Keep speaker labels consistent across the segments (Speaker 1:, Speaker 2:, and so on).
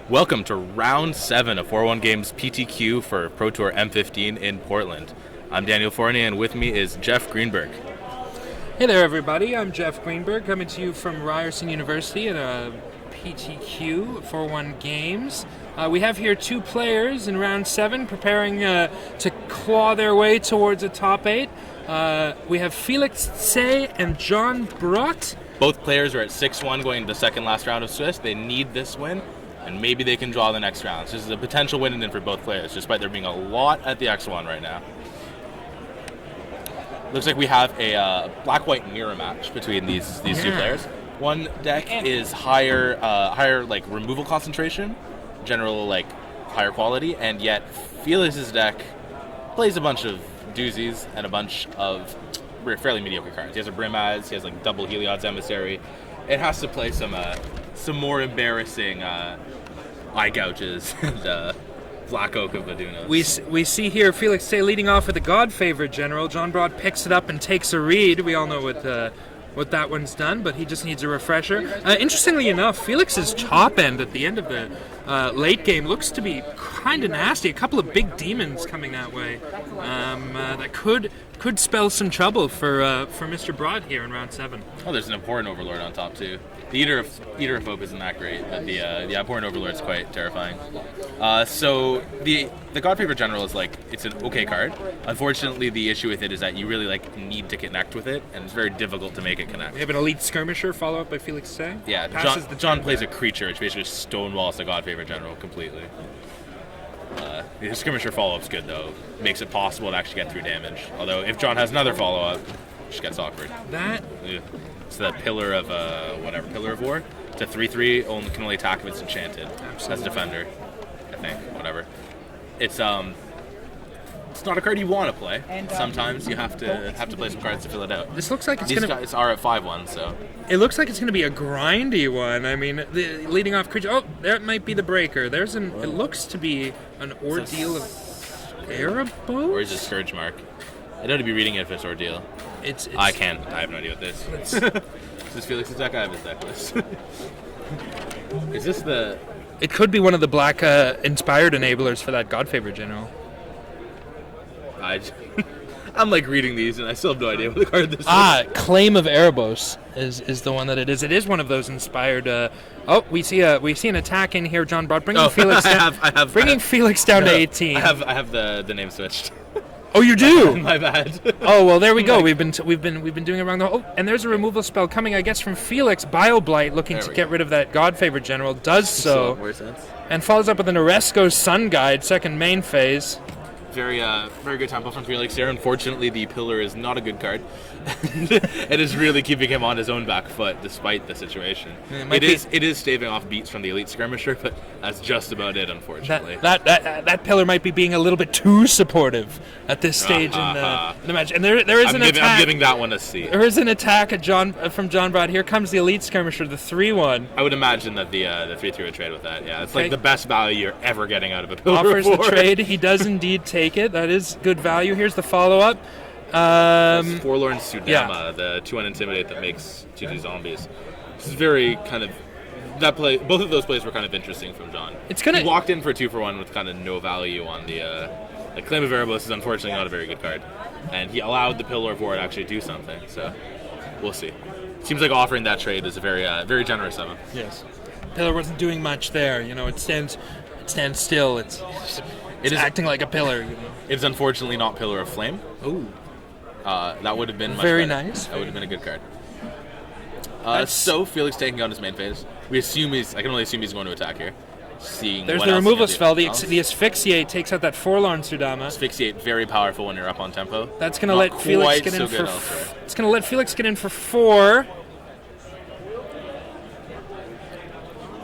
Speaker 1: Welcome to Round 7 of 4-1 Games PTQ for Pro Tour M15 in Portland. I'm Daniel Fournier, and with me is Jeff Greenberg.
Speaker 2: Hey there, everybody. I'm Jeff Greenberg, coming to you from Ryerson University at PTQ 4-1 Games. We have here two players in Round 7 preparing to claw their way towards a top 8. We have Felix Tse and John Brott.
Speaker 1: Both players are at 6-1 going to the second last round of Swiss. They need this win, and maybe they can draw the next round. This is a potential win-in for both players, despite there being a lot at the X1 right now. Looks like we have a black-white mirror match between these two players. One deck is higher like removal concentration, general like higher quality, and yet Felix's deck plays a bunch of doozies and a bunch of fairly mediocre cards. He has a Brimaz, he has like double Heliod's Emissary. It has to play some more embarrassing eye gouges and Black Oak of Badunas.
Speaker 2: We see here Felix Tse leading off with a God Favorite General. John Brott picks it up and takes a read. We all know what that one's done, but he just needs a refresher. Interestingly enough, Felix's top end at the end of the late game looks to be kind of nasty. A couple of big demons coming that way that could spell some trouble for Mr. Brott here in round 7.
Speaker 1: Oh, there's an Abhorrent Overlord on top too. The Eater of Hope isn't that great, but the Abhorrent Overlord is quite terrifying. So the God Favorite General is like, it's an okay card. Unfortunately, the issue with it is that you really like need to connect with it, and it's very difficult to make it connect.
Speaker 2: We have an Elite Skirmisher follow up by Felix Tse.
Speaker 1: Yeah, John plays a creature, which basically stonewalls the God Favorite General completely. The Skirmisher follow-up's good though. Makes it possible to actually get through damage. Although if John has another follow-up, it just gets awkward. It's the Pillar of Pillar of War. It's a 3/3, can only attack if it's enchanted.
Speaker 2: Absolutely.
Speaker 1: As defender, I think. Whatever. It's not a card you want to play. Sometimes you have to play some cards to fill it out.
Speaker 2: This looks like
Speaker 1: These guys are at 5-1, so
Speaker 2: it looks like it's going to be a grindy one. I mean, the leading off creature. Oh, there might be the breaker. It looks to be an Ordeal of Erebos?
Speaker 1: Or is it Scourge Mark? I don't to be reading it if it's Ordeal. I have no idea what this is. Is this Felix's deck? I have his deck list. Is this the...
Speaker 2: It could be one of the black inspired enablers for that God Favorite General.
Speaker 1: I'm like reading these and I still have no idea what the card this is.
Speaker 2: Claim of Erebos is the one that it is. It is one of those inspired. We see an attack in here. John Brott bringing Felix down. Felix down to 18.
Speaker 1: I have the name switched.
Speaker 2: Oh, you do?
Speaker 1: My bad.
Speaker 2: Oh well, there we go. We've been doing it wrong. And there's a removal spell coming, I guess, from Felix. Bioblight, looking to get rid of that God Favorite General, does so,
Speaker 1: more sense.
Speaker 2: And follows up with an Oresco Sun Guide, second main phase.
Speaker 1: Very good tempo from Felix here. Unfortunately, the Pillar is not a good card. It is really keeping him on his own back foot, despite the situation. It is staving off beats from the Elite Skirmisher, but that's just about it, unfortunately.
Speaker 2: That Pillar might be being a little bit too supportive at this stage in the match. And there is an attack.
Speaker 1: I'm giving that one a C.
Speaker 2: There is an attack from John Brott. Here comes the Elite Skirmisher, the 3-1.
Speaker 1: I would imagine that the 3-3 would trade with that. Yeah, it's like the best value you're ever getting out of a Pillar.
Speaker 2: Offers the trade. He does indeed take it. That is good value. Here's the follow-up.
Speaker 1: Forlorn Sudama, the 2-1 Intimidate that makes 2/2 zombies. This is very kind of... that play. Both of those plays were kind of interesting from John. He walked in for 2-for-1 with kind of no value on the Claim of Erebos is unfortunately not a very good card. And he allowed the Pillar of War to actually do something, so we'll see. Seems like offering that trade is a very generous of him.
Speaker 2: Yes. Pillar wasn't doing much there. It stands still. It is acting like a pillar.
Speaker 1: It's unfortunately not Pillar of Flame.
Speaker 2: Ooh.
Speaker 1: That would have been much
Speaker 2: very
Speaker 1: better.
Speaker 2: nice.
Speaker 1: That would have been a good card. So Felix taking out his main phase. I can only assume he's going to attack here.
Speaker 2: There's the removal spell. The Asphyxiate takes out that Forlorn Sudama.
Speaker 1: Asphyxiate, very powerful when you're up on tempo.
Speaker 2: That's going to let Felix get in for. It's going to let Felix get in for 4.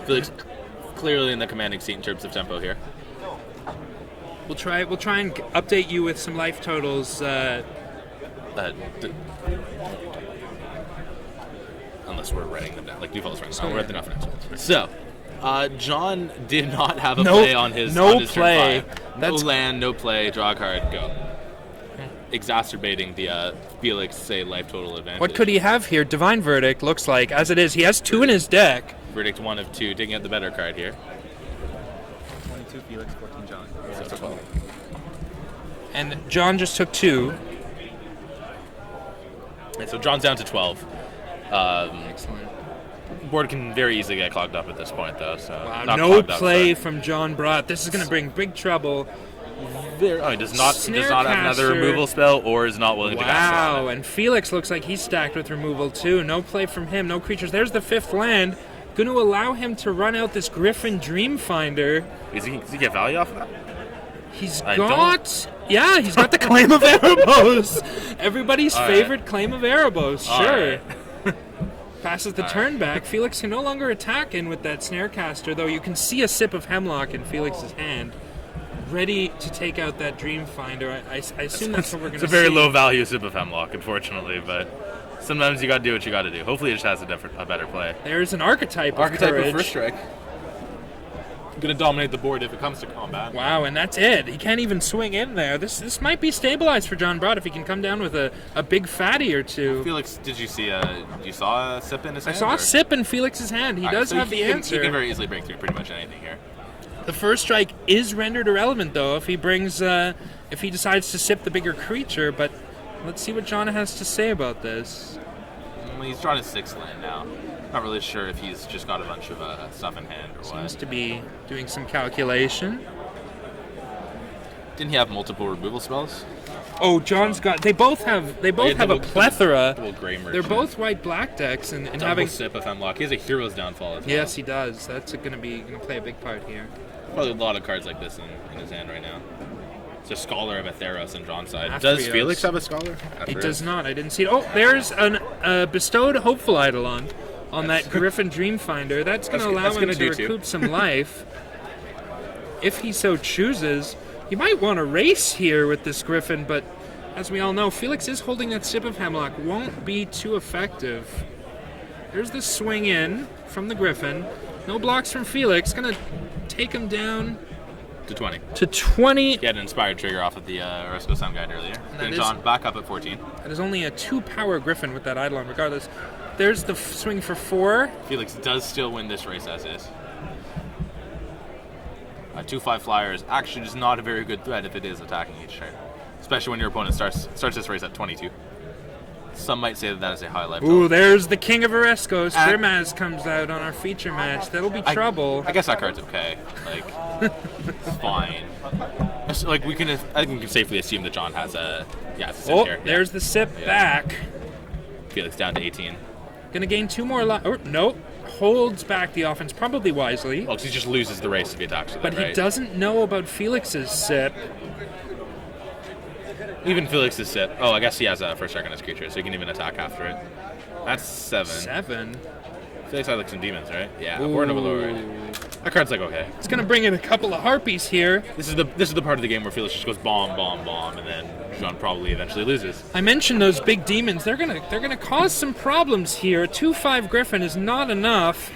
Speaker 1: Felix clearly in the commanding seat in terms of tempo here.
Speaker 2: We'll try and update you with some life totals.
Speaker 1: Unless we're writing them down, like default's right now. We're at the next one. So, John did not have a play on his turn 5. No land, no play, draw a card, go. Exacerbating the Felix Tse life total advantage.
Speaker 2: What could he have here? Divine Verdict looks like, as it is, he has 2 in his deck.
Speaker 1: Verdict 1 of 2, taking out the better card here.
Speaker 3: 22 Felix, 14 John.
Speaker 1: So 12.
Speaker 2: And John just took 2.
Speaker 1: And so John's down to 12.
Speaker 2: Excellent.
Speaker 1: Board can very easily get clogged up at this point, though. So
Speaker 2: Wow, no play from John Brott. This is going to bring big trouble.
Speaker 1: He does not have another removal spell, or is not willing to cast it.
Speaker 2: Wow, and Felix looks like he's stacked with removal too. No play from him, no creatures. There's the 5th land. Going to allow him to run out this Griffin Dreamfinder.
Speaker 1: Does he get value off of that?
Speaker 2: He's got the Claim of Erebos. Everybody's favorite Claim of Erebos, sure. Passes the turn back. Felix can no longer attack in with that Snarecaster, though you can see a sip of Hemlock in Felix's hand, ready to take out that Dreamfinder. I assume that's what we're going to see.
Speaker 1: It's a very low value sip of Hemlock, unfortunately, but sometimes you got to do what you got to do. Hopefully it just has a better play.
Speaker 2: There's an Archetype
Speaker 1: of
Speaker 2: Courage.
Speaker 1: First Strike. Going to dominate the board if it comes to combat.
Speaker 2: Wow, and that's it. He can't even swing in there. This might be stabilized for John Brott if he can come down with a big fatty or two.
Speaker 1: Felix, did you see you saw a sip in his hand?
Speaker 2: I saw a sip in Felix's hand. He does have the answer.
Speaker 1: He can very easily break through pretty much anything here.
Speaker 2: The first strike is rendered irrelevant, though, if he decides to sip the bigger creature, but let's see what John has to say about this.
Speaker 1: He's drawn his 6th land now. Not really sure if he's just got a bunch of stuff in hand or what.
Speaker 2: Seems to be doing some calculation.
Speaker 1: Didn't he have multiple removal spells?
Speaker 2: Oh, John's got. They both have a plethora. They're both white-black decks, and having
Speaker 1: sip of Hemlock. He has a Hero's Downfall as well.
Speaker 2: Yes, he does. That's going to play a big part here.
Speaker 1: Probably a lot of cards like this in his hand right now. It's a Scholar of a Theros on John's side.
Speaker 2: Aphrios.
Speaker 1: Does Felix have a Scholar?
Speaker 2: It does not. I didn't see it. Oh, there's a bestowed Hopeful Eidolon on that Griffin Dreamfinder. That's going to allow him to recoup some life. If he so chooses, he might want to race here with this Griffin, but as we all know, Felix is holding that Sip of Hemlock. Won't be too effective. There's the swing in from the Griffin. No blocks from Felix. Going to take him down
Speaker 1: to 20.
Speaker 2: To 20.
Speaker 1: He had an Inspired Trigger off of the Oresco Sound Guide earlier. Getting John back up at 14.
Speaker 2: That is only a 2-power Griffin with that Eidolon, regardless. There's the swing for 4.
Speaker 1: Felix does still win this race as is. A 2/5 flyer is actually just not a very good threat if it is attacking each turn, especially when your opponent starts this race at 22. Some might say that is a high life total.
Speaker 2: Ooh, there's the King of Oresco. Grimaz comes out on our feature match. That'll be trouble.
Speaker 1: I guess that card's okay. Like, it's fine. Like I think we can safely assume that John has a sip here.
Speaker 2: There's the sip back.
Speaker 1: Felix down to 18.
Speaker 2: Gonna gain 2 more life. Oh, nope. Holds back the offense, probably wisely.
Speaker 1: Well, because he just loses the race if he attacks with
Speaker 2: But he doesn't know about Felix's sip.
Speaker 1: Even Felix's sip. Oh, I guess he has a first strike on his creature, so he can even attack after it. That's 7.
Speaker 2: 7.
Speaker 1: Felix had like some demons, right? Yeah, Born Overlord. That card's like okay.
Speaker 2: It's gonna bring in a couple of harpies here.
Speaker 1: This is the part of the game where Felix just goes bomb, bomb, bomb, and then John probably eventually loses.
Speaker 2: I mentioned those big demons. They're gonna cause some problems here. 2/5 Griffin is not enough.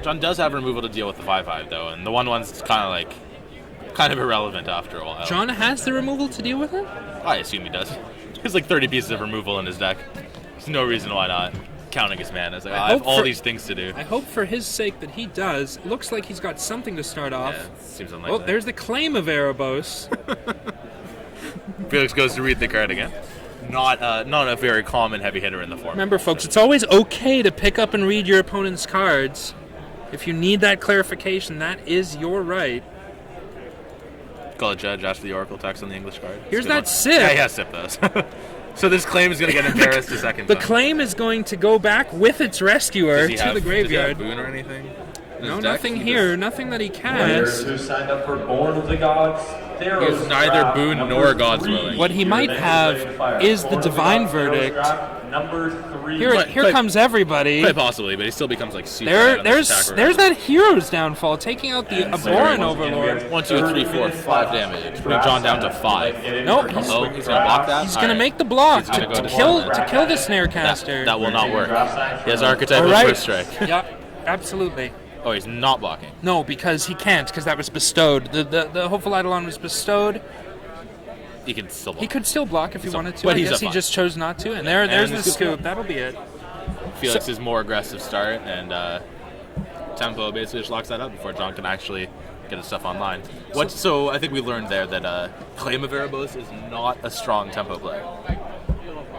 Speaker 1: John does have removal to deal with the 5/5 though, and the 1/1's kind of irrelevant after a while.
Speaker 2: John has the removal to deal with it?
Speaker 1: I assume he does. He has like 30 pieces of removal in his deck. There's no reason why not. Counting his mana. Like, I have all these things to do.
Speaker 2: I hope for his sake that he does. Looks like he's got something to start off.
Speaker 1: Yeah, seems unlikely.
Speaker 2: Oh, there's the Claim of Erebos.
Speaker 1: Felix goes to read the card again. Not a very common heavy hitter in the format.
Speaker 2: Remember, folks, it's always okay to pick up and read your opponent's cards. If you need that clarification, that is your right.
Speaker 1: Call a judge, ask for the Oracle text on the English card.
Speaker 2: Here's that sip.
Speaker 1: Yeah, he has sip those. So this claim is going to get embarrassed a second
Speaker 2: The
Speaker 1: time.
Speaker 2: claim is going to go back with its rescuer to the graveyard.
Speaker 1: Does he have boon or anything?
Speaker 2: No, nothing here. Nothing that he
Speaker 4: Players
Speaker 2: can.
Speaker 4: who signed up for Born of the Gods, Theros
Speaker 1: He has neither
Speaker 4: draft
Speaker 1: boon
Speaker 4: number
Speaker 1: nor God's
Speaker 4: 3.
Speaker 1: willing.
Speaker 2: What he might have is the
Speaker 4: Born of
Speaker 2: Divine
Speaker 4: Gods, Theros
Speaker 2: Verdict.
Speaker 4: draft number 3.
Speaker 2: Here comes everybody.
Speaker 1: Quite possibly, but he still becomes like super bad on this attack
Speaker 2: There's that Hero's Downfall, taking out the Aboran Overlord.
Speaker 1: 1, 2, 3, 4, 5 damage. Putting John down to 5.
Speaker 2: No,
Speaker 1: He's going to block that?
Speaker 2: he's going to make the block
Speaker 1: He's gonna go
Speaker 2: to
Speaker 1: to
Speaker 2: kill
Speaker 1: Swarm.
Speaker 2: the Snarecaster.
Speaker 1: That will not work. He has Archetype
Speaker 2: All
Speaker 1: with
Speaker 2: right.
Speaker 1: First Strike.
Speaker 2: Yeah, absolutely.
Speaker 1: Oh, he's not blocking.
Speaker 2: No, because he can't, because that was bestowed. The Hopeful Eidolon was bestowed.
Speaker 1: He can still block.
Speaker 2: He could still block if he wanted to.
Speaker 1: but
Speaker 2: I
Speaker 1: he's
Speaker 2: guess
Speaker 1: up
Speaker 2: he
Speaker 1: on.
Speaker 2: just chose not to. And there's
Speaker 1: And
Speaker 2: the
Speaker 1: the
Speaker 2: scoop. That'll be it.
Speaker 1: Felix's more aggressive start, and Tempo basically just locks that up before John can actually get his stuff online. So I think we learned there that Claim of Erebos is not a strong tempo play.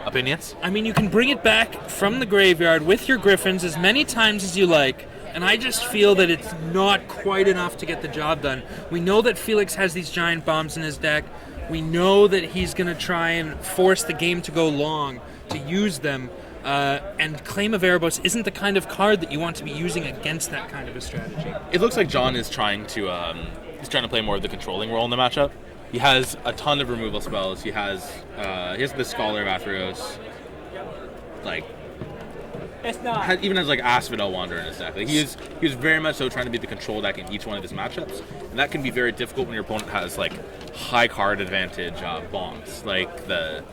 Speaker 1: Opinions?
Speaker 2: I mean, you can bring it back from the graveyard with your Griffins as many times as you like, and I just feel that it's not quite enough to get the job done. We know that Felix has these giant bombs in his deck. We know that he's going to try and force the game to go long to use them, and Claim of Erebos isn't the kind of card that you want to be using against that kind of a strategy.
Speaker 1: It looks like John is trying to play more of the controlling role in the matchup. He has a ton of removal spells. He has the Scholar of Athreos. Like, even has like Asphodel Wanderer in his deck. Like, he was very much so trying to be the control deck in each one of his matchups, and that can be very difficult when your opponent has like high card advantage bombs, like the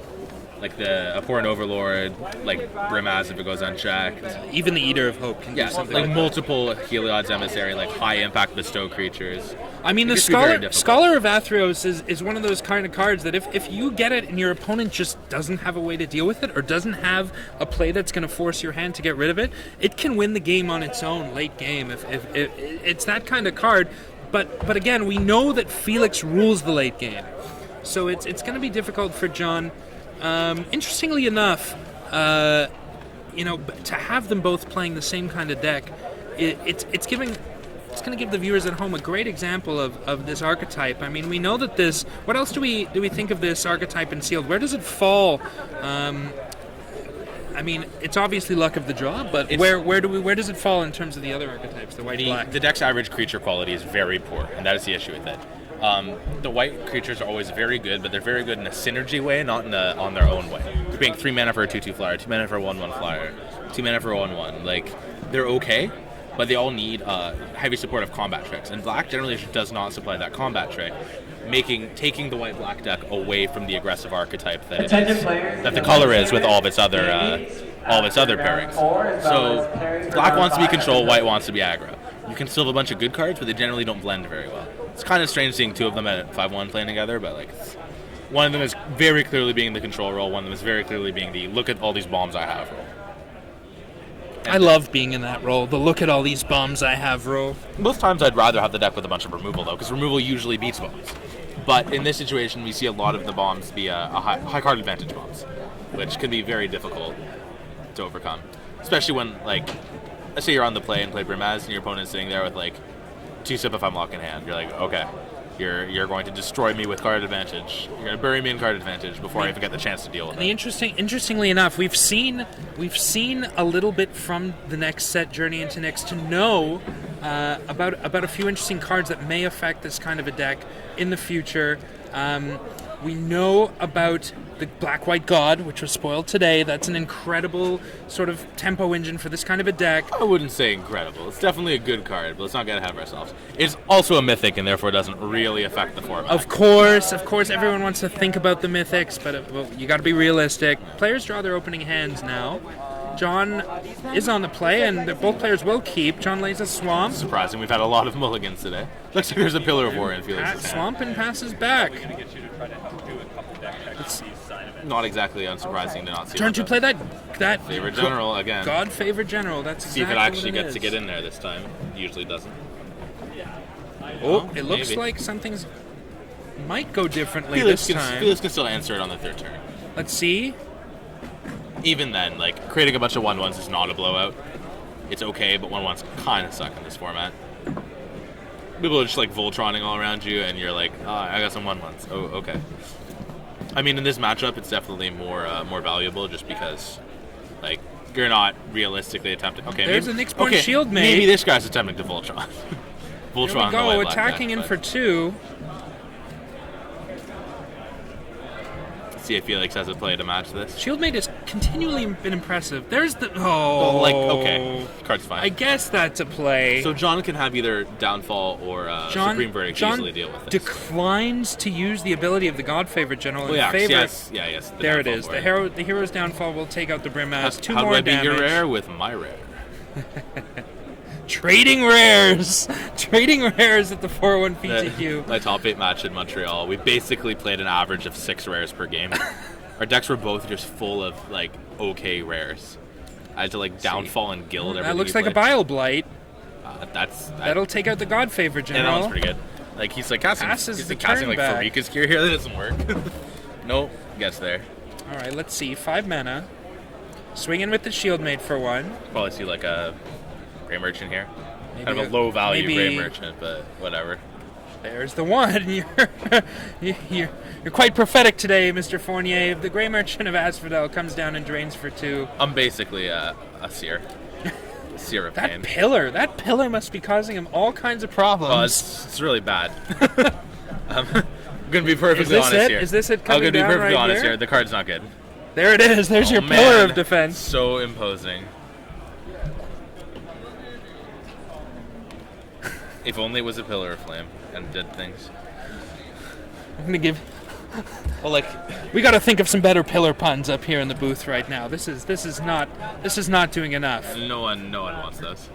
Speaker 1: Abhorrent Overlord, like Brimaz if it goes unchecked.
Speaker 2: Even the Eater of Hope can do something
Speaker 1: like
Speaker 2: like
Speaker 1: multiple Heliod's Emissary, like high impact bestow creatures.
Speaker 2: I mean, the Scholar of Athreos is one of those kind of cards that if you get it and your opponent just doesn't have a way to deal with it or doesn't have a play that's going to force your hand to get rid of it, it can win the game on its own late game. If it's that kind of card. But again, we know that Felix rules the late game, so it's going to be difficult for John. Interestingly enough, to have them both playing the same kind of deck, it's going to give the viewers at home a great example of this archetype. I mean, we know that this. What else do we think of this archetype in Sealed? Where does it fall? I mean, it's obviously luck of the draw, but where does it fall in terms of the other archetypes, the white-black?
Speaker 1: The deck's average creature quality is very poor, and that is the issue with it. The white creatures are always very good, but they're very good in a synergy way, not on their own way. You're paying 3 mana for a 2/2 flyer, 2 mana for a 1/1 flyer, 2 mana for a 1/1. Like, they're okay, but they all need heavy support of combat tricks, and black generally does not supply that combat trick, taking the white-black deck away from the aggressive archetype that the color is with all of its other pairings. So black wants to be control, white wants to be aggro. You can still have a bunch of good cards, but they generally don't blend very well. It's kind of strange seeing two of them at 5/1 playing together, but like, one of them is very clearly being the control role, one of them is very clearly being the look at all these bombs I have role.
Speaker 2: I love being in that role, the look at all these bombs I have role.
Speaker 1: Most times I'd rather have the deck with a bunch of removal, though, because removal usually beats bombs. But in this situation, we see a lot of the bombs be a high card advantage bombs, which can be very difficult to overcome. Especially when, like, let's say you're on the play and play Brimaz, and your opponent's sitting there with, like, 2-sip if I'm lock in hand. You're like, okay, you're going to destroy me with card advantage. You're going to bury me in card advantage before I even get the chance to deal with it.
Speaker 2: Interestingly enough, we've seen a little bit from the next set, Journey into Next, to know about a few interesting cards that may affect this kind of a deck in the future. We know about the Black-White God, which was spoiled today. That's an incredible sort of tempo engine for this kind of a deck.
Speaker 1: I wouldn't say incredible. It's definitely a good card, but let's not get ahead of ourselves. It's also a mythic, and therefore doesn't really affect the format.
Speaker 2: Of course, everyone wants to think about the mythics, but you got to be realistic. Players draw their opening hands now. John is on the play, and both players will keep. John lays a swamp.
Speaker 1: Surprising. We've had a lot of mulligans today. Looks like there's a Pillar of War in Felix's
Speaker 2: swamp and passes back.
Speaker 1: It's not exactly unsurprising to not see.
Speaker 2: Turn to play that
Speaker 1: favorite general again.
Speaker 2: God favorite general. That's exactly
Speaker 1: see if it actually
Speaker 2: what it
Speaker 1: gets
Speaker 2: is.
Speaker 1: to get in there this time. Usually doesn't.
Speaker 2: Oh, it looks like something's might go differently
Speaker 1: Felix
Speaker 2: this time.
Speaker 1: Felix can still answer it on the third turn.
Speaker 2: Let's see.
Speaker 1: Even then, like, creating a bunch of 1/1s is not a blowout. It's okay, but 1/1s kind of suck in this format. People are just like Voltroning all around you, and you're like, oh, I got some 1/1s. Oh, okay. I mean, in this matchup, it's definitely more valuable, just because, like, you're not realistically attempting. Okay,
Speaker 2: there's
Speaker 1: maybe,
Speaker 2: a Nyx Point Shield mate.
Speaker 1: Maybe this guy's attempting to Voltron.
Speaker 2: There
Speaker 1: Voltron.
Speaker 2: we go, attacking in for 2.
Speaker 1: See if Felix has a play to match this.
Speaker 2: Shieldmate has continually been impressive. There's the
Speaker 1: okay, card's fine.
Speaker 2: I guess that's a play.
Speaker 1: So John can have either Downfall or Supreme Verdict easily deal with this.
Speaker 2: Declines to use the ability of the God favorite general in favor.
Speaker 1: Yes.
Speaker 2: There it is. The hero's Downfall will take out the Brimaz. 2 more damage.
Speaker 1: How do I beat your rare with my rare?
Speaker 2: Trading rares at the 401 PTQ.
Speaker 1: My top 8 match in Montreal, we basically played an average of 6 rares per game. Our decks were both just full of, like, okay rares. I had to, like, Downfall and Guild everything.
Speaker 2: That looks like a Bile Blight. That'll take out the God Favor
Speaker 1: And that
Speaker 2: General.
Speaker 1: one's pretty good. Like he's like casting,
Speaker 2: Passes
Speaker 1: he's
Speaker 2: the
Speaker 1: like casting like
Speaker 2: turn back.
Speaker 1: Freakus gear here. That doesn't work. Nope, gets there.
Speaker 2: All right, let's see. 5 mana. Swinging with the Shield Mate for 1.
Speaker 1: Probably see like a Grey Merchant here.
Speaker 2: Maybe
Speaker 1: Kind of a low value
Speaker 2: maybe-
Speaker 1: Grey Merchant, but whatever.
Speaker 2: There's the 1. You're quite prophetic today, Mr. Fournier. The Grey Merchant of Asphodel comes down and drains for 2.
Speaker 1: I'm basically a seer. Seer of pain.
Speaker 2: That pillar must be causing him all kinds of problems.
Speaker 1: Oh, it's really bad. I'm gonna be perfectly
Speaker 2: Is this
Speaker 1: honest
Speaker 2: it?
Speaker 1: here.
Speaker 2: Is this it
Speaker 1: I'm
Speaker 2: coming
Speaker 1: gonna be
Speaker 2: down
Speaker 1: perfectly
Speaker 2: right
Speaker 1: honest
Speaker 2: here?
Speaker 1: here. The card's not good.
Speaker 2: There it is. There's your
Speaker 1: man.
Speaker 2: pillar of defense.
Speaker 1: So imposing. If only it was a pillar of flame and did things.
Speaker 2: I'm gonna give.
Speaker 1: Well, like,
Speaker 2: We got to think of some better pillar puns up here in the booth right now. This is not doing enough.
Speaker 1: no one wants those.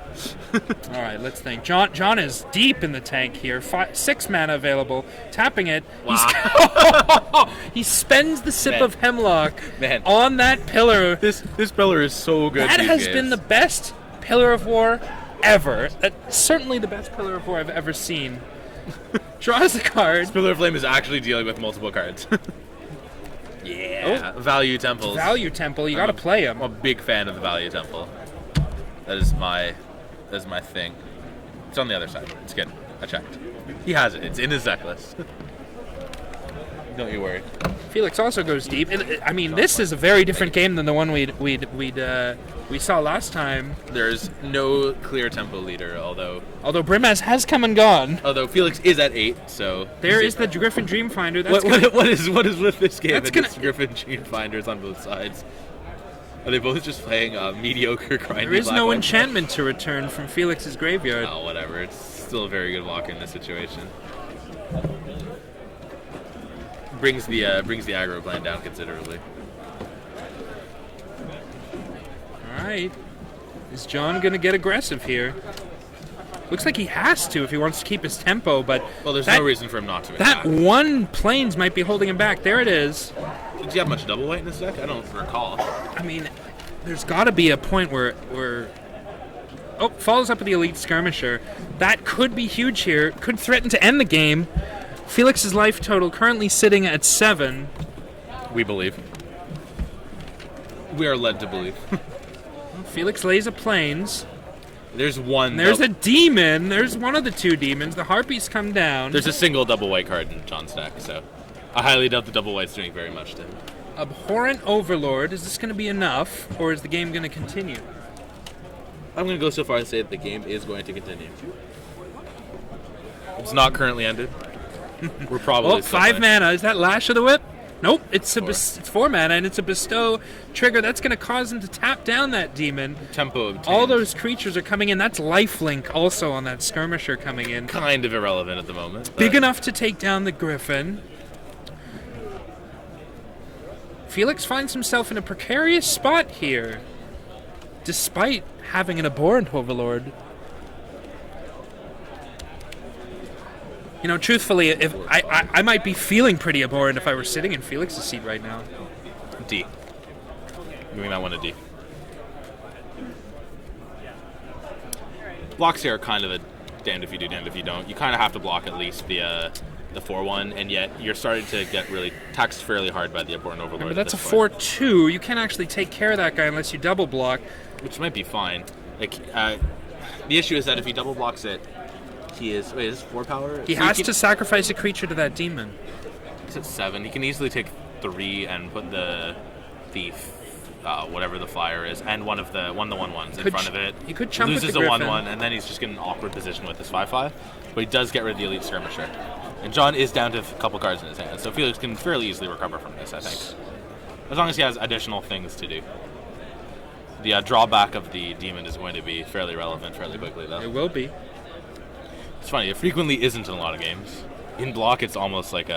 Speaker 2: All right, let's think. John is deep in the tank here. 6 mana available. Tapping it.
Speaker 1: Wow.
Speaker 2: He spends the sip
Speaker 1: Man.
Speaker 2: of Hemlock
Speaker 1: Man.
Speaker 2: on that pillar.
Speaker 1: This pillar is so good.
Speaker 2: That
Speaker 1: these
Speaker 2: has
Speaker 1: days.
Speaker 2: been the best Pillar of War ever. That's certainly the best Pillar of War I've ever seen. Draws a card.
Speaker 1: Pillar of Flame is actually dealing with multiple cards. Yeah. Value temples.
Speaker 2: Value Temple. You got to play
Speaker 1: I'm
Speaker 2: him.
Speaker 1: a big fan of the Value Temple. That is my thing. It's on the other side. It's good. I checked. He has it. It's in his deck list. Don't you worry.
Speaker 2: Felix also goes deep. I mean, this is a very different game than the one we saw last time.
Speaker 1: There's no clear tempo leader, although
Speaker 2: Brimaz has come and gone.
Speaker 1: Felix is at 8, so
Speaker 2: There is the Griffin Dreamfinder. That's
Speaker 1: what is with this game?
Speaker 2: That's
Speaker 1: And it's Griffin Dreamfinders on both sides. Are they both just playing mediocre grindy?
Speaker 2: there is
Speaker 1: black
Speaker 2: no
Speaker 1: white?
Speaker 2: enchantment to return from Felix's graveyard.
Speaker 1: Oh, whatever. It's still a very good block in this situation. Brings the aggro plan down considerably.
Speaker 2: All right. Is John going to get aggressive here? Looks like he has to if he wants to keep his tempo, but
Speaker 1: Well, there's
Speaker 2: that,
Speaker 1: no reason for him not to.
Speaker 2: that
Speaker 1: attack.
Speaker 2: one planes might be holding him back. There it is.
Speaker 1: Did you have much double white in this deck? I don't recall.
Speaker 2: I mean, there's got to be a point where oh, follows up with the Elite Skirmisher. That could be huge here. Could threaten to end the game. Felix's life total currently sitting at 7.
Speaker 1: We believe. We are led to believe.
Speaker 2: Felix lays a planes.
Speaker 1: There's one.
Speaker 2: There's a demon. There's one of the 2 demons. The harpies come down.
Speaker 1: There's a single double white card in John's deck, so I highly doubt the double white's doing very much to him.
Speaker 2: Abhorrent Overlord. Is this going to be enough, or is the game going to continue?
Speaker 1: I'm going to go so far as to say that the game is going to continue. It's not currently ended. We're probably
Speaker 2: Oh,
Speaker 1: still
Speaker 2: 5
Speaker 1: playing.
Speaker 2: mana. Is that Lash of the Whip? Nope. It's
Speaker 1: Four.
Speaker 2: it's 4 mana, and it's a bestow trigger. That's going to cause him to tap down that demon.
Speaker 1: Tempo obtained.
Speaker 2: All those creatures are coming in. That's lifelink also on that skirmisher coming in.
Speaker 1: Kind of irrelevant at the moment.
Speaker 2: Big
Speaker 1: but
Speaker 2: enough to take down the Griffin. Felix finds himself in a precarious spot here, despite having an Abhorrent Overlord. You know, truthfully, if I might be feeling pretty abhorrent if I were sitting in Felix's seat right now.
Speaker 1: D. Giving that one a D. Blocks here are kind of a damned if you do, damned if you don't. You kind of have to block at least the 4/1, and yet you're starting to get really taxed fairly hard by the Abhorrent Overlord.
Speaker 2: Remember,
Speaker 1: at
Speaker 2: that's a
Speaker 1: this point,
Speaker 2: 4/2. You can't actually take care of that guy unless you double block.
Speaker 1: which might be fine. Like the issue is that if he double blocks it, he is 4 power.
Speaker 2: He
Speaker 1: So
Speaker 2: has
Speaker 1: can-
Speaker 2: to sacrifice a creature to that demon.
Speaker 1: He's at 7. He can easily take 3 and put the thief, whatever the flyer is, and one of the 1/1s in
Speaker 2: Could
Speaker 1: front
Speaker 2: ch-
Speaker 1: of it.
Speaker 2: he could chump with
Speaker 1: loses
Speaker 2: the
Speaker 1: a
Speaker 2: Griffin.
Speaker 1: 1/1, and then he's just in an awkward position with his 5/5. But he does get rid of the Elite Skirmisher. And John is down to a couple cards in his hand, so Felix can fairly easily recover from this, I think. As long as he has additional things to do. The drawback of the demon is going to be fairly relevant fairly quickly, though.
Speaker 2: It will be.
Speaker 1: It's funny, it frequently isn't in a lot of games. In block, it's almost like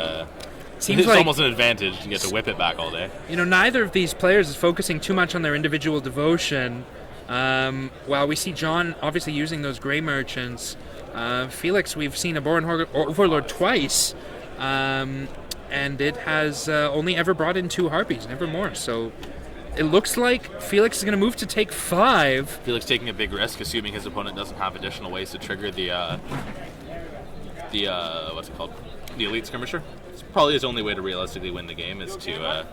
Speaker 2: Seems
Speaker 1: it's
Speaker 2: like
Speaker 1: almost an advantage to get to whip it back all day.
Speaker 2: you know, neither of these players is focusing too much on their individual devotion. While we see John obviously using those Grey Merchants, Felix, we've seen Abhorrent Overlord twice, and it has only ever brought in 2 harpies, never more. So It looks like Felix is going to move to take 5.
Speaker 1: Felix taking a big risk, assuming his opponent doesn't have additional ways to trigger the what's it called? The Elite Skirmisher. It's probably his only way to realistically win the game is to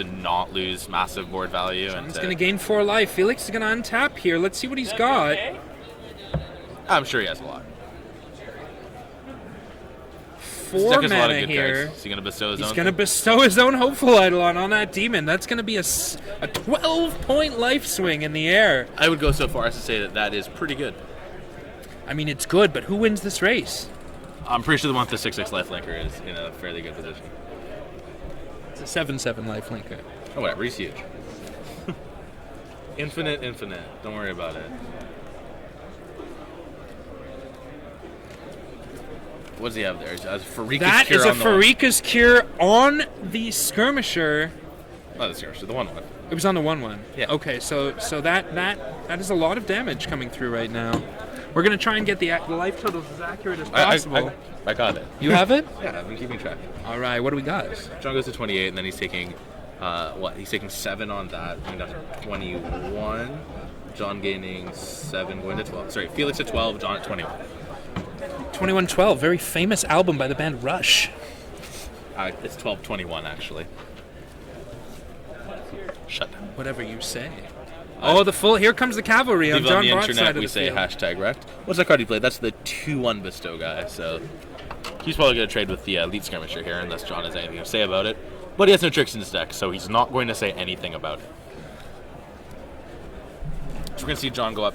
Speaker 1: not lose massive board value.
Speaker 2: He's going to gain 4 life. Felix is going to untap here. Let's see what he's got.
Speaker 1: I'm sure he has a lot.
Speaker 2: 4 mana here.
Speaker 1: Is he going to bestow his own?
Speaker 2: He's going to bestow his own Hopeful Eidolon on that demon. That's going to be a 12-point life swing in the air.
Speaker 1: I would go so far as to say that is pretty good.
Speaker 2: I mean, it's good, but who wins this race?
Speaker 1: I'm pretty sure the one with the 6/6 lifelinker is in a fairly good position.
Speaker 2: It's a 7/7 lifelinker.
Speaker 1: Oh, whatever. He's huge. Infinite. Don't worry about it. What does he have there?
Speaker 2: That is a Pharika's Cure on the Skirmisher.
Speaker 1: Not the Skirmisher, the 1/1.
Speaker 2: It was on the 1/1.
Speaker 1: Yeah.
Speaker 2: Okay, so that is a lot of damage coming through right now. We're going to try and get the life totals as accurate as possible.
Speaker 1: I got it.
Speaker 2: You have it?
Speaker 1: Yeah, I've been keeping track.
Speaker 2: All right, what do we got?
Speaker 1: John goes to 28, and then he's taking, He's taking 7 on that, going down to 21. John gaining 7, going to 12. Sorry, Felix at 12, John at 21.
Speaker 2: 2112, very famous album by the band Rush.
Speaker 1: It's 1221, actually. Shut down.
Speaker 2: Whatever you say. Here comes the cavalry on John Brott's side of the
Speaker 1: we say
Speaker 2: field.
Speaker 1: #wrecked. What's that card he played? That's the 2/1 bestow guy, so he's probably going to trade with the Elite Skirmisher here, unless John has anything to say about it. But he has no tricks in his deck, so he's not going to say anything about it. So we're going to see John go up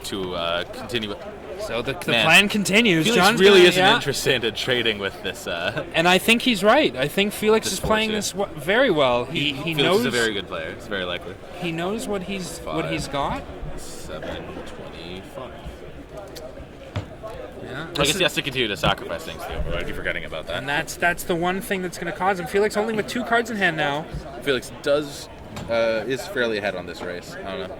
Speaker 1: to continue with...
Speaker 2: So the plan continues.
Speaker 1: Felix
Speaker 2: John's
Speaker 1: really isn't interested in trading with this.
Speaker 2: And I think he's right. I think Felix is playing this very well. He
Speaker 1: Felix
Speaker 2: knows.
Speaker 1: is a very good player. It's very likely.
Speaker 2: He knows what he's got.
Speaker 1: 725.
Speaker 2: Yeah.
Speaker 1: I guess he has to continue to sacrifice things too. But I keep forgetting about that.
Speaker 2: And that's the one thing that's going to cause him. Felix only with 2 cards in hand now.
Speaker 1: Felix is fairly ahead on this race. I don't know.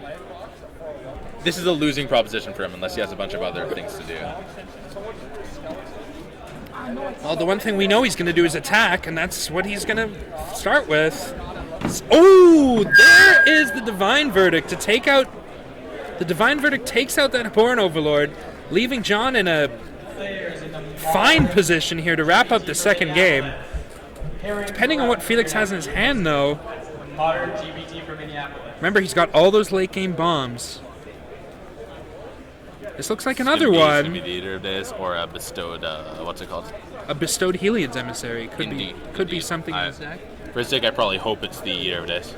Speaker 1: This is a losing proposition for him unless he has a bunch of other things to do.
Speaker 2: Well, the one thing we know he's going to do is attack, and that's what he's going to start with. Oh, there is the Divine Verdict to take out... The Divine Verdict takes out that Born Overlord, leaving John in a fine position here to wrap up the second game. Depending on what Felix has in his hand, though... Remember, he's got all those late-game bombs. This looks like another one.
Speaker 1: It's going to be the Eater of Days or a bestowed, what's it called?
Speaker 2: A bestowed Heliod's Emissary. Could be something in his deck.
Speaker 1: For his sake, I probably hope it's the Eater of Days.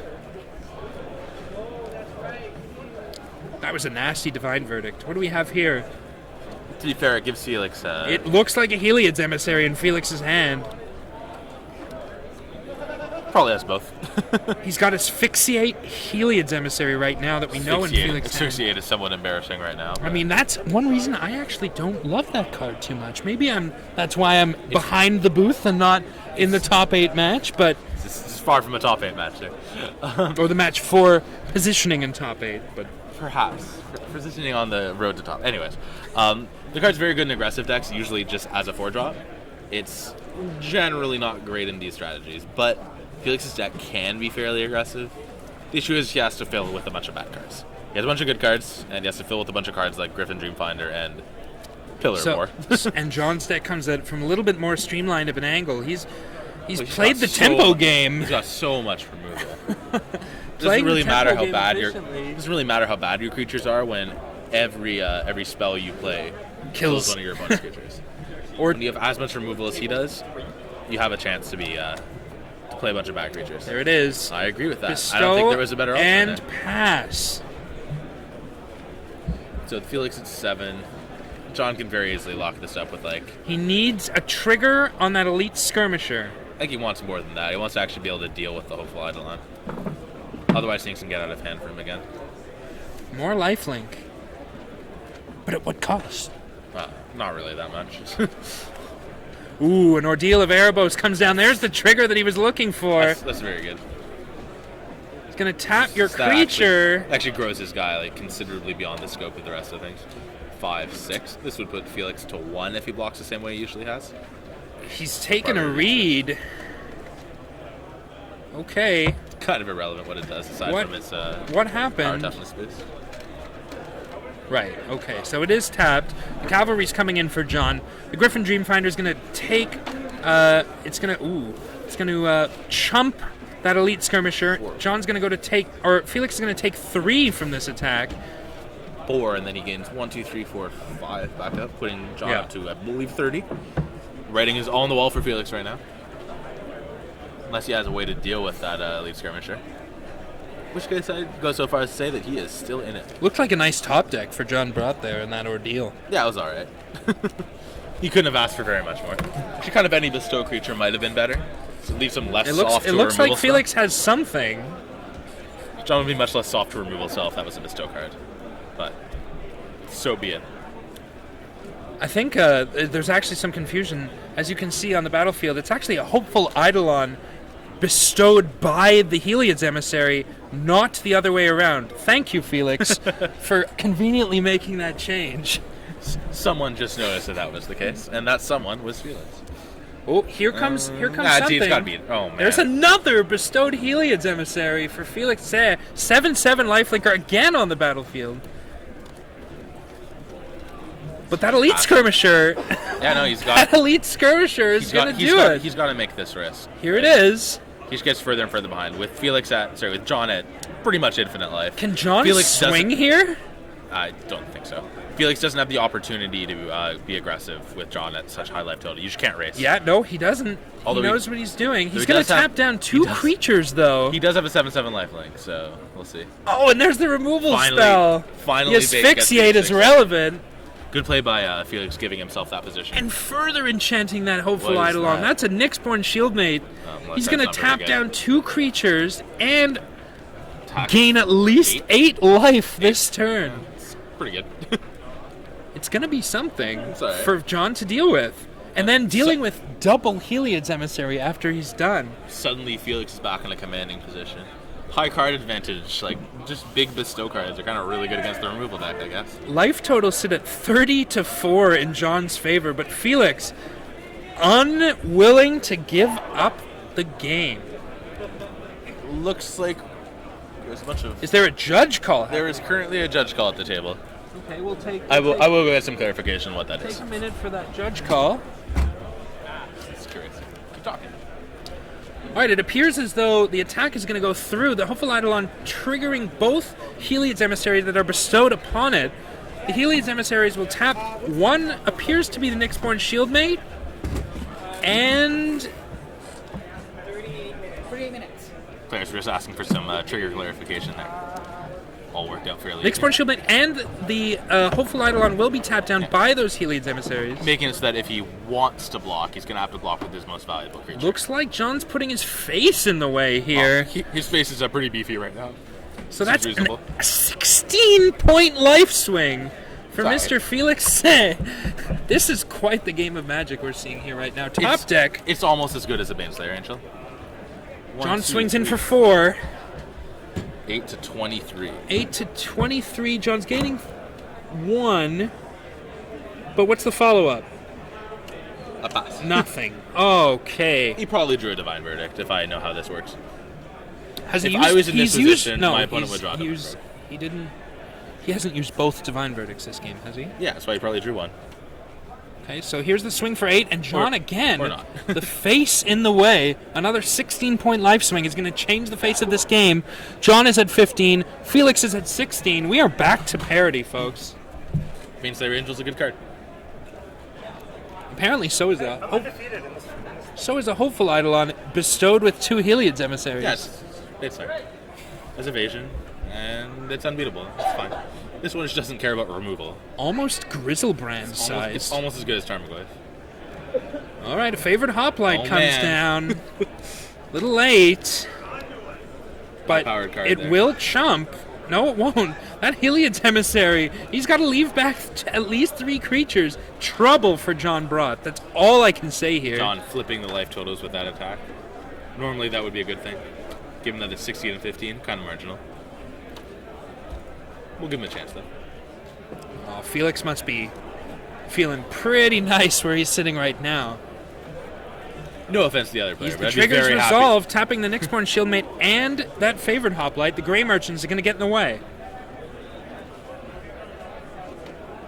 Speaker 2: That was a nasty Divine Verdict. What do we have here?
Speaker 1: To be fair, it gives Felix...
Speaker 2: It looks like a Heliod's Emissary in Felix's hand.
Speaker 1: Probably has both.
Speaker 2: He's got Asphyxiate Heliod's Emissary right now that we know in Felix's hand.
Speaker 1: Asphyxiate is somewhat embarrassing right now.
Speaker 2: I mean, that's one reason I actually don't love that card too much. Maybe that's why I'm behind the booth and not in the top 8 match, but...
Speaker 1: It's far from a top 8 match there.
Speaker 2: Or the match for positioning in top 8, but...
Speaker 1: Perhaps. Positioning on the road to top. Anyways, the card's very good in aggressive decks, usually just as a 4-drop. It's generally not great in these strategies, but Felix's deck can be fairly aggressive. The issue is he has to fill with a bunch of bad cards. He has a bunch of good cards, and he has to fill with a bunch of cards like Griffin Dreamfinder and Pillar of War.
Speaker 2: And John's deck comes at it from a little bit more streamlined of an angle. He's played the tempo game.
Speaker 1: He's got so much removal. Doesn't really matter how bad your creatures are when every spell you play kills one of your opponent's creatures. Or when you have as much removal as he does, you have a chance to play a bunch of bad creatures.
Speaker 2: There it is.
Speaker 1: I agree with that.
Speaker 2: Bestow
Speaker 1: I don't think there was a better option.
Speaker 2: And pass.
Speaker 1: So Felix at 7. John can very easily lock this up with
Speaker 2: He needs a trigger on that Elite Skirmisher.
Speaker 1: I think he wants more than that. He wants to actually be able to deal with the Hopeful Eidolon. Otherwise, things can get out of hand for him again.
Speaker 2: More lifelink. But at what cost?
Speaker 1: Not really that much.
Speaker 2: Ooh, an Ordeal of Erebos comes down. There's the trigger that he was looking for.
Speaker 1: That's very good.
Speaker 2: He's going to tap your creature.
Speaker 1: Actually grows his guy considerably beyond the scope of the rest of things. 5, 6. This would put Felix to 1 if he blocks the same way he usually has.
Speaker 2: He's taken a read. Okay.
Speaker 1: kind of irrelevant what it does aside
Speaker 2: What-
Speaker 1: from its
Speaker 2: What
Speaker 1: power
Speaker 2: happened?
Speaker 1: toughness boost.
Speaker 2: Right, okay, so it is tapped. The cavalry's coming in for John. The Griffin Dreamfinder is going to take, it's going to chump that elite skirmisher. John's going to go to take, or Felix is going to take 3 from this attack.
Speaker 1: 4, and then he gains 1, 2, 3, 4, 5 back up, putting John
Speaker 2: Yeah.
Speaker 1: up to, I believe, 30. Writing is all on the wall for Felix right now. Unless he has a way to deal with that elite skirmisher. Which case I'd go so far as to say that he is still in it.
Speaker 2: Looked like a nice top deck for John Brott there in that ordeal.
Speaker 1: Yeah, it was alright. He couldn't have asked for very much more. Actually, kind of any bestow creature might have been better. So leaves him less soft to
Speaker 2: It looks
Speaker 1: removal
Speaker 2: like Felix has something.
Speaker 1: spell. John would be much less soft to removal spell if that was a bestow card. But so be it.
Speaker 2: I think there's actually some confusion. As you can see on the battlefield, it's actually a hopeful Eidolon bestowed by the Heliod's emissary, not the other way around. Thank you, Felix, for conveniently making that change.
Speaker 1: Someone just noticed that was the case, and that someone was Felix.
Speaker 2: Oh, here comes something.
Speaker 1: It's gotta be. Oh man.
Speaker 2: There's another bestowed Heliod's emissary for Felix Tse. 7/7 lifelinker again on the battlefield. But that elite skirmisher,
Speaker 1: Yeah, no, he's got.
Speaker 2: that elite skirmisher is going to do it.
Speaker 1: He's got to make this risk.
Speaker 2: Here it is.
Speaker 1: He just gets further and further behind with with John at pretty much infinite life.
Speaker 2: Can John
Speaker 1: Felix
Speaker 2: swing
Speaker 1: doesn't-
Speaker 2: here?
Speaker 1: I don't think so. Felix doesn't have the opportunity to be aggressive with John at such high life total. You just can't race.
Speaker 2: Yeah, no, he doesn't.
Speaker 1: Although
Speaker 2: he
Speaker 1: he-
Speaker 2: knows what he's doing. He's
Speaker 1: he
Speaker 2: going
Speaker 1: does
Speaker 2: to
Speaker 1: have-
Speaker 2: tap down
Speaker 1: he
Speaker 2: 2
Speaker 1: does.
Speaker 2: creatures, though.
Speaker 1: He does have a 7/7 lifelink, so we'll see.
Speaker 2: Oh, and there's the removal
Speaker 1: Finally-
Speaker 2: spell.
Speaker 1: finally
Speaker 2: The
Speaker 1: they get
Speaker 2: asphyxiate
Speaker 1: to
Speaker 2: is
Speaker 1: 6.
Speaker 2: relevant.
Speaker 1: Good play by Felix giving himself that position.
Speaker 2: And further enchanting that hopeful
Speaker 1: What is
Speaker 2: Eidolon.
Speaker 1: that?
Speaker 2: That's a Nyxborn Shieldmate.
Speaker 1: Unless
Speaker 2: He's
Speaker 1: that's
Speaker 2: going to
Speaker 1: not very
Speaker 2: tap
Speaker 1: good.
Speaker 2: down 2 creatures and
Speaker 1: Attack.
Speaker 2: gain at least 8 life this turn.
Speaker 1: It's pretty good.
Speaker 2: It's going to be something
Speaker 1: It's all right.
Speaker 2: for John to deal with. And then dealing with double Heliod's emissary after he's done.
Speaker 1: Suddenly Felix is back in a commanding position. High card advantage, like just big bestow cards are kind of really good against the removal deck, I guess.
Speaker 2: Life totals sit at 30-4 in John's favor, but Felix unwilling to give up the game.
Speaker 1: Looks like there's a bunch of.
Speaker 2: Is there a judge call?
Speaker 1: There is currently a judge call at the table.
Speaker 2: Okay, we'll take.
Speaker 1: I will go get some clarification on what that is.
Speaker 2: Take a minute for that judge call.
Speaker 1: It's curious. Keep talking.
Speaker 2: All right, it appears as though the attack is going to go through the hopeful Eidolon, triggering both Heliod's emissaries that are bestowed upon it. The Heliod's emissaries will tap one, appears to be the Nyxborn Shieldmate, and
Speaker 3: 48 minutes.
Speaker 1: Players were just asking for some trigger clarification there. All worked out fairly.
Speaker 2: Nyxborn Shieldmate and the hopeful Eidolon will be tapped down by those Heliod's emissaries.
Speaker 1: Making it so that if he wants to block, he's going to have to block with his most valuable creature.
Speaker 2: Looks like John's putting his face in the way here.
Speaker 1: His face is pretty beefy right now.
Speaker 2: So
Speaker 1: Seems
Speaker 2: that's
Speaker 1: reasonable.
Speaker 2: a 16-point life swing for
Speaker 1: Sorry.
Speaker 2: Mr. Felix Tse. This is quite the game of Magic we're seeing here right now. Top deck.
Speaker 1: It's almost as good as a Baneslayer, Angel.
Speaker 2: John swings in for 4.
Speaker 1: 8 to 23.
Speaker 2: 8 to 23. John's gaining 1. But what's the follow-up?
Speaker 1: A pass.
Speaker 2: Nothing. Okay.
Speaker 1: He probably drew a Divine Verdict, if I know how this works.
Speaker 2: Has he
Speaker 1: If
Speaker 2: used,
Speaker 1: I was in this
Speaker 2: he's used,
Speaker 1: position,
Speaker 2: no,
Speaker 1: my opponent
Speaker 2: he's-
Speaker 1: would draw
Speaker 2: he
Speaker 1: it.
Speaker 2: used- He didn't. He hasn't used both Divine Verdicts this game, has he?
Speaker 1: Yeah, that's why he probably drew one.
Speaker 2: Okay, so here's the swing for 8, and John
Speaker 1: Or-
Speaker 2: again,
Speaker 1: or not.
Speaker 2: the face in the way. Another 16-point life swing is going to change the face of this game. John is at 15, Felix is at 16. We are back to parity, folks.
Speaker 1: Baneslayer Angel's a good card.
Speaker 2: Apparently, so is a hopeful Eidolon bestowed with 2 Heliod's emissaries.
Speaker 1: Yes, Baneslayer. Has evasion, and it's unbeatable. It's fine. This one just doesn't care about removal.
Speaker 2: Almost Grizzlebrand
Speaker 1: It's
Speaker 2: size.
Speaker 1: almost as good as Tarmogoyf.
Speaker 2: All right, a favorite hoplite
Speaker 1: Oh,
Speaker 2: comes
Speaker 1: man.
Speaker 2: down. Little late, but
Speaker 1: Powered card
Speaker 2: it
Speaker 1: there.
Speaker 2: will chump. No, it won't. That Heliod's emissary, he's got to leave back at least 3 creatures. Trouble for John Brott. That's all I can say here.
Speaker 1: John flipping the life totals with that attack. Normally that would be a good thing. Given that it's 16 and 15, kind of marginal. We'll give him a chance, though.
Speaker 2: Oh, Felix must be feeling pretty nice where he's sitting right now.
Speaker 1: No offense to the other player,
Speaker 2: The
Speaker 1: but I'd be
Speaker 2: trigger's
Speaker 1: very happy.
Speaker 2: resolved, tapping the Nyxborn Shieldmate and that favored Hoplite. The Grey Merchants are going to get in the way.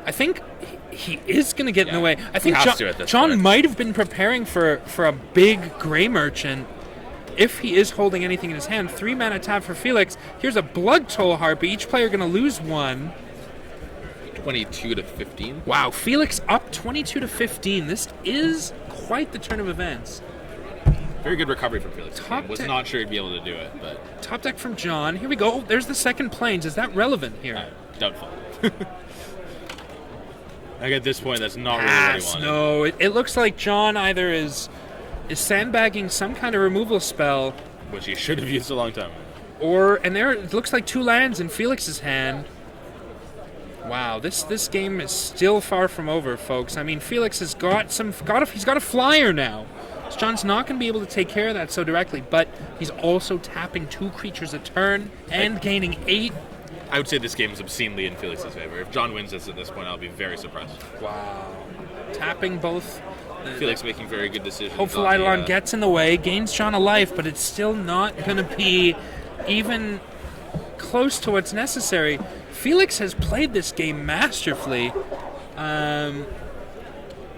Speaker 2: I think he is going to get in the way. I think
Speaker 1: has to at this
Speaker 2: John
Speaker 1: point.
Speaker 2: might have been preparing for a big Grey Merchant if he is holding anything in his hand. 3 mana tap for Felix. Here's a Blood Toll Harpy. Each player going to lose 1.
Speaker 1: 22 to 15.
Speaker 2: Wow, Felix up 22 to 15. This is quite the turn of events.
Speaker 1: Very good recovery from Felix.
Speaker 2: Top
Speaker 1: Was
Speaker 2: deck.
Speaker 1: not sure he'd be able to do it, but
Speaker 2: Top deck from John. Here we go. Oh, there's the second Plains. Is that relevant here?
Speaker 1: doubtful. Like at this point, that's not really what he wanted.
Speaker 2: No, it looks like John either is sandbagging some kind of removal spell,
Speaker 1: Which he should have used a long time ago.
Speaker 2: and there it looks like 2 lands in Felix's hand. Wow, this game is still far from over, folks. I mean, Felix has he's got a flyer now. So John's not going to be able to take care of that so directly, but he's also tapping 2 creatures a turn and gaining 8.
Speaker 1: I would say this game is obscenely in Felix's favor. If John wins this at this point, I'll be very surprised.
Speaker 2: Wow. Tapping both.
Speaker 1: Felix making very good decisions.
Speaker 2: Hopeful
Speaker 1: on the,
Speaker 2: Eidolon gets in the way, gains John a life, but it's still not going to be even close to what's necessary. Felix has played this game masterfully.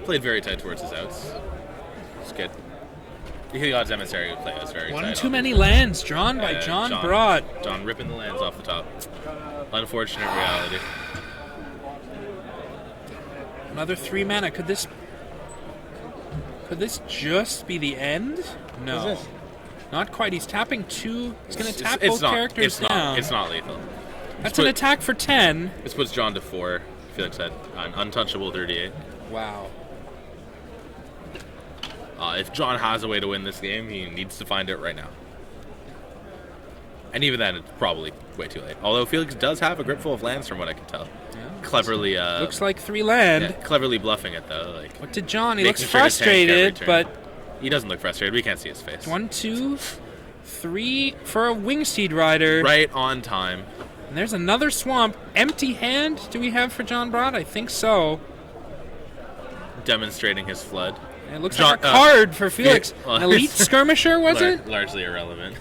Speaker 1: Played very tight towards his outs. It's good. He got his emissary play. It was very
Speaker 2: One
Speaker 1: tight.
Speaker 2: too many lands drawn by John Brott.
Speaker 1: John ripping the lands off the top. Unfortunate reality.
Speaker 2: Another 3 mana. Could this just be the end? No. Not quite. He's tapping 2. He's going to tap both characters down.
Speaker 1: It's not lethal.
Speaker 2: That's an attack for 10.
Speaker 1: This puts John to 4. Felix had an untouchable 38.
Speaker 2: Wow.
Speaker 1: If John has a way to win this game, he needs to find it right now. And even then, it's probably way too late. Although Felix does have a grip full of lands, from what I can tell.
Speaker 2: Yeah.
Speaker 1: Cleverly,
Speaker 2: Looks like 3 land.
Speaker 1: yeah, cleverly bluffing it though. Like
Speaker 2: What did John? He
Speaker 1: making
Speaker 2: looks
Speaker 1: sure to tank every
Speaker 2: frustrated,
Speaker 1: turn.
Speaker 2: but
Speaker 1: He doesn't look frustrated. We can't see his face.
Speaker 2: 1, 2, 3 for a Wingsteed Rider.
Speaker 1: Right on time.
Speaker 2: And there's another swamp. Empty hand do we have for John Brott? I think so.
Speaker 1: Demonstrating his flood.
Speaker 2: And it looks
Speaker 1: John-
Speaker 2: like a card for Felix.
Speaker 1: well,
Speaker 2: An elite skirmisher, was it?
Speaker 1: Largely irrelevant.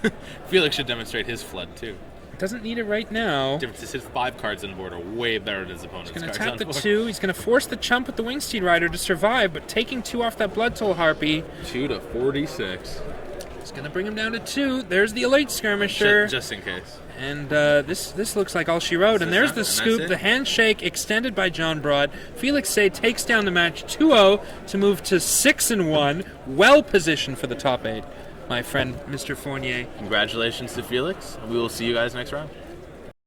Speaker 1: Felix should demonstrate his flood too.
Speaker 2: Doesn't need it right now.
Speaker 1: Difference is his 5 cards on the board are way better than his opponent's
Speaker 2: He's going to
Speaker 1: cards
Speaker 2: tap
Speaker 1: on
Speaker 2: the
Speaker 1: board.
Speaker 2: 2. He's going to force the chump with the Wingsteed Rider to survive, but taking 2 off that Blood Toll Harpy.
Speaker 1: 2 to 46.
Speaker 2: It's going to bring him down to 2. There's the elite skirmisher.
Speaker 1: Just in case.
Speaker 2: And this looks like all she wrote. And there's the scoop, the handshake extended by John Brott. Felix Tse takes down the match 2-0 to move to 6-1. Well positioned for the top 8, my friend Mr. Fournier.
Speaker 1: Congratulations to Felix, and we will see you guys next round.